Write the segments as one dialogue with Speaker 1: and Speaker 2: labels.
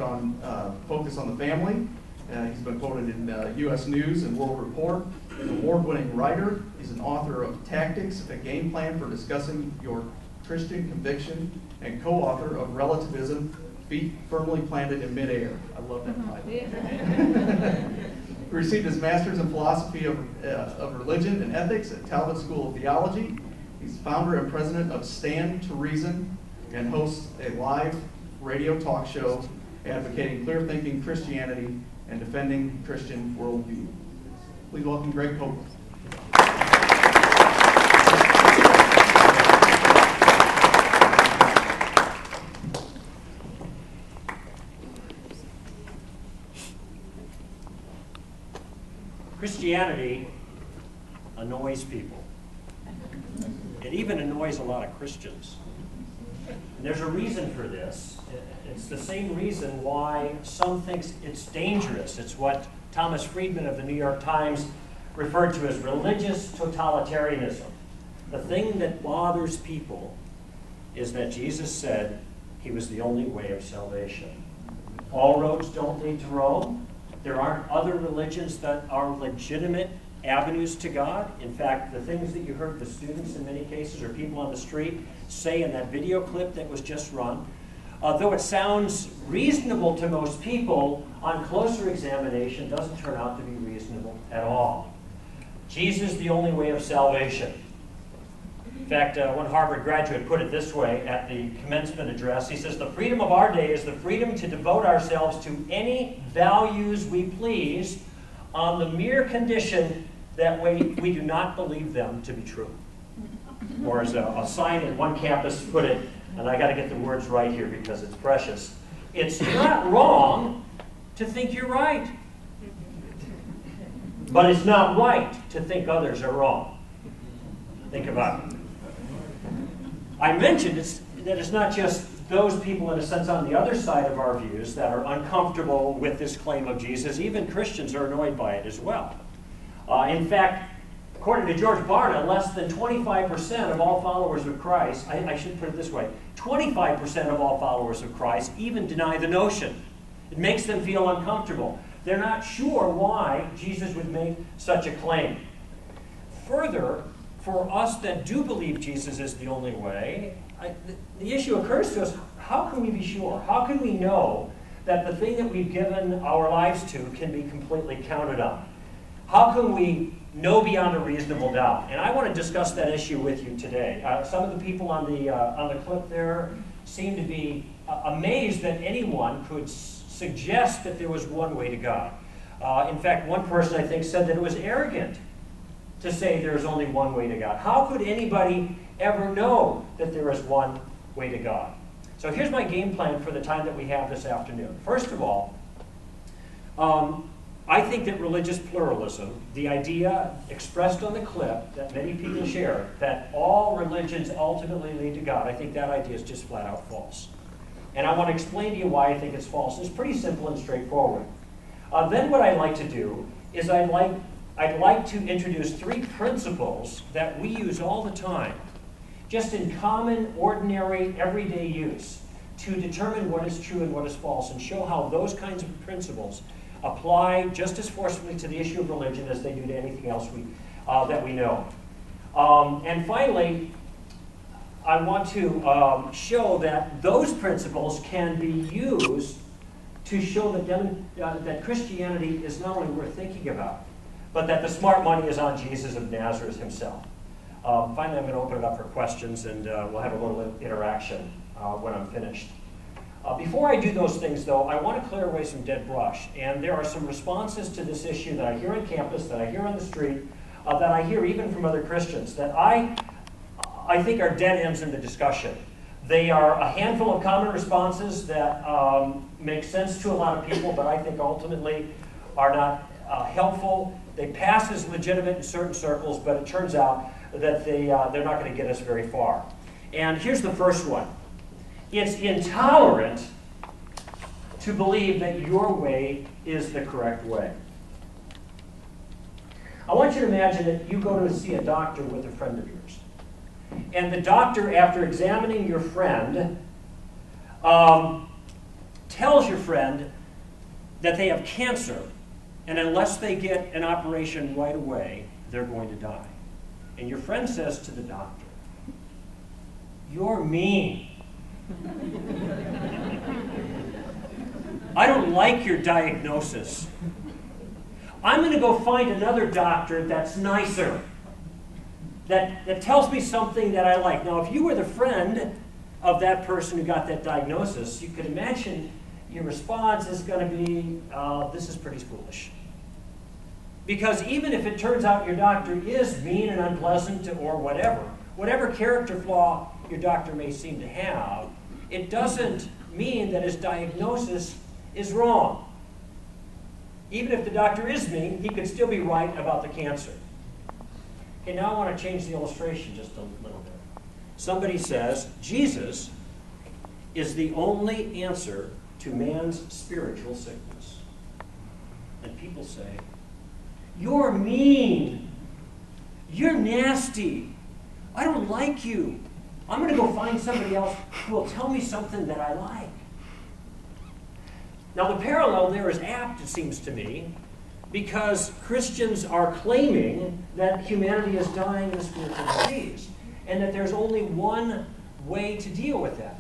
Speaker 1: on focus on the family. He's been quoted in U.S. News and World Report. An award-winning writer. He's an author of Tactics, a Game Plan for Discussing Your Christian Conviction, and co-author of Relativism, Feet Firmly Planted in Midair. I love that title. He received his master's in philosophy of religion and ethics at Talbot School of Theology. He's founder and president of Stand to Reason and hosts a live radio talk show advocating clear-thinking Christianity and defending Christian worldview. Please welcome Greg Koukl.
Speaker 2: Christianity annoys people. It even annoys a lot of Christians. And there's a reason for this. It's the same reason why some think it's dangerous. It's what Thomas Friedman of the New York Times referred to as religious totalitarianism. The thing that bothers people is that Jesus said he was the only way of salvation. All roads don't lead to Rome. There aren't other religions that are legitimate avenues to God. In fact, the things that you heard the students in many cases or people on the street say in that video clip that was just run, though it sounds reasonable to most people, on closer examination doesn't turn out to be reasonable at all. Jesus, the only way of salvation. In fact, one Harvard graduate put it this way at the commencement address. He says, "The freedom of our day is the freedom to devote ourselves to any values we please on the mere condition that we do not believe them to be true." Or as a sign in one campus put it, and I got to get the words right here because it's precious, "It's not wrong to think you're right, but it's not right to think others are wrong." Think about it. I mentioned that it's not just those people, in a sense, on the other side of our views that are uncomfortable with this claim of Jesus. Even Christians are annoyed by it as well. In fact, according to George Barna, less than 25% of all followers of Christ, I should put it this way, 25% of all followers of Christ even deny the notion. It makes them feel uncomfortable. They're not sure why Jesus would make such a claim. Further, for us that do believe Jesus is the only way, the issue occurs to us, how can we be sure? How can we know that the thing that we've given our lives to can be completely counted on? How can we know beyond a reasonable doubt? And I want to discuss that issue with you today. Some of the people on the clip there seem to be amazed that anyone could suggest that there was one way to God. In fact, one person, I think, said that it was arrogant to say there's only one way to God. How could anybody ever know that there is one way to God? So here's my game plan for the time that we have this afternoon. First of all, I think that religious pluralism, the idea expressed on the clip that many people share, that all religions ultimately lead to God, I think that idea is just flat out false. And I want to explain to you why I think it's false. It's pretty simple and straightforward. Then what I'd like to do is I'd like to introduce three principles that we use all the time, just in common, ordinary, everyday use, to determine what is true and what is false, and show how those kinds of principles apply just as forcefully to the issue of religion as they do to anything else that we know. And finally, I want to show that those principles can be used to show that Christianity is not only worth thinking about, but that the smart money is on Jesus of Nazareth himself. Finally, I'm going to open it up for questions, and we'll have a little interaction when I'm finished. Before I do those things, though, I want to clear away some dead brush. And there are some responses to this issue that I hear on campus, that I hear on the street, that I hear even from other Christians, that I think are dead ends in the discussion. They are a handful of common responses that make sense to a lot of people, but I think ultimately are not helpful. They pass as legitimate in certain circles, but it turns out that they're not going to get us very far. And here's the first one. It's intolerant to believe that your way is the correct way. I want you to imagine that you go to see a doctor with a friend of yours. And the doctor, after examining your friend, tells your friend that they have cancer, and unless they get an operation right away, they're going to die. And your friend says to the doctor, "You're mean. I don't like your diagnosis. I'm going to go find another doctor that's nicer, that tells me something that I like." Now, if you were the friend of that person who got that diagnosis, you could imagine your response is going to be, "This is pretty foolish." Because even if it turns out your doctor is mean and unpleasant or whatever character flaw your doctor may seem to have, it doesn't mean that his diagnosis is wrong. Even if the doctor is mean, he could still be right about the cancer. Okay, now I want to change the illustration just a little bit. Somebody says, Jesus is the only answer to man's spiritual sickness. And people say, "You're mean. You're nasty. I don't like you. I'm going to go find somebody else who will tell me something that I like." Now, the parallel there is apt, it seems to me, because Christians are claiming that humanity is dying of a spiritual disease, and that there's only one way to deal with that: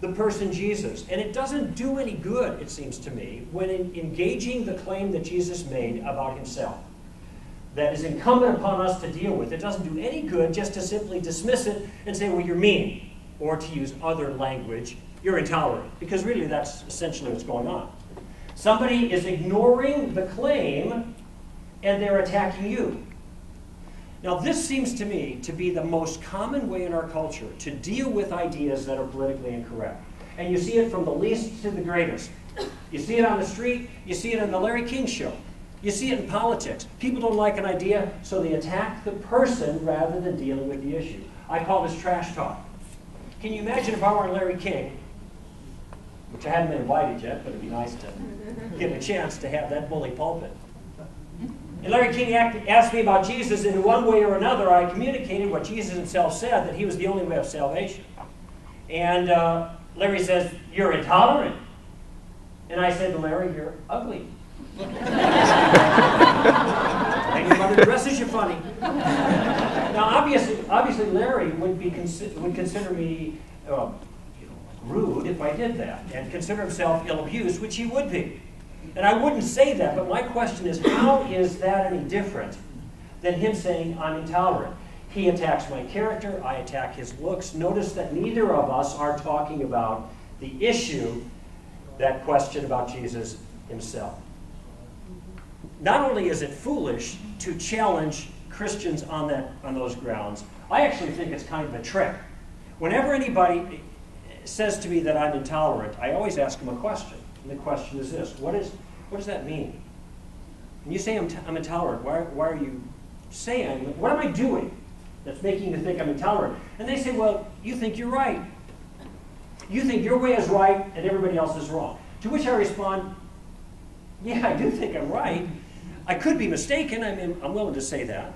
Speaker 2: the person Jesus. And it doesn't do any good, it seems to me, when engaging the claim that Jesus made about himself, that is incumbent upon us to deal with. It doesn't do any good just to simply dismiss it and say, "Well, you're mean," or to use other language, "You're intolerant," because really that's essentially what's going on. Somebody is ignoring the claim and they're attacking you. Now, this seems to me to be the most common way in our culture to deal with ideas that are politically incorrect. And you see it from the least to the greatest. You see it on the street, you see it on the Larry King show. You see it in politics. People don't like an idea, so they attack the person rather than dealing with the issue. I call this trash talk. Can you imagine if I were Larry King, which I haven't been invited yet, but it'd be nice to get a chance to have that bully pulpit. And Larry King asked me about Jesus, and in one way or another, I communicated what Jesus himself said, that he was the only way of salvation. And Larry says, "You're intolerant." And I said to Larry, "You're ugly." And your mother dresses you funny. Now, obviously, Larry would consider me rude if I did that, and consider himself ill-abused, which he would be. And I wouldn't say that, but my question is, how is that any different than him saying I'm intolerant? He attacks my character, I attack his looks. Notice that neither of us are talking about the issue, that question about Jesus himself. Not only is it foolish to challenge Christians on those grounds, I actually think it's kind of a trick. Whenever anybody says to me that I'm intolerant, I always ask them a question. And the question is this: what does that mean? When you say I'm intolerant, why are you saying, what am I doing that's making you think I'm intolerant? And they say, "Well, you think you're right. You think your way is right and everybody else is wrong." To which I respond, "Yeah, I do think I'm right. I could be mistaken. I mean, I'm willing to say that.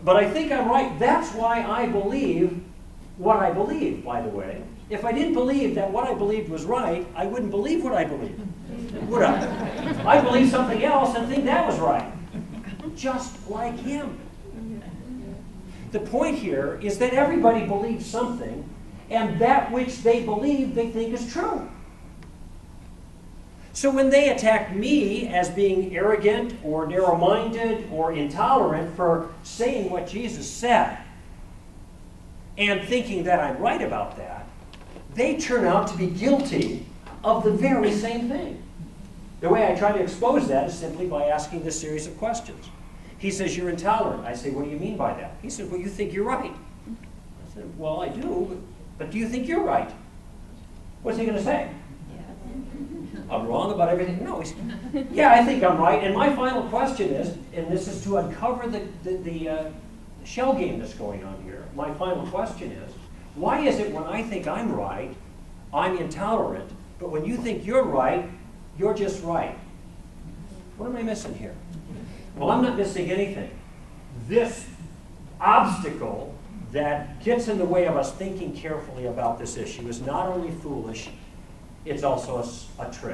Speaker 2: But I think I'm right. That's why I believe what I believe, by the way. If I didn't believe that what I believed was right, I wouldn't believe what I believe, would I? I'd believe something else and think that was right. Just like him." The point here is that everybody believes something, and that which they believe they think is true. So when they attack me as being arrogant or narrow-minded or intolerant for saying what Jesus said and thinking that I'm right about that, they turn out to be guilty of the very same thing. The way I try to expose that is simply by asking this series of questions. He says, "You're intolerant." I say, "What do you mean by that?" He says, "Well, you think you're right." I said, "Well, I do, but do you think you're right?" What's he going to say? "I'm wrong about everything." No, he's, "Yeah, I think I'm right." And my final question is, and this is to uncover the shell game that's going on here. My final question is, why is it when I think I'm right, I'm intolerant, but when you think you're right, you're just right? What am I missing here? Well, I'm not missing anything. This obstacle that gets in the way of us thinking carefully about this issue is not only foolish, it's also a trick.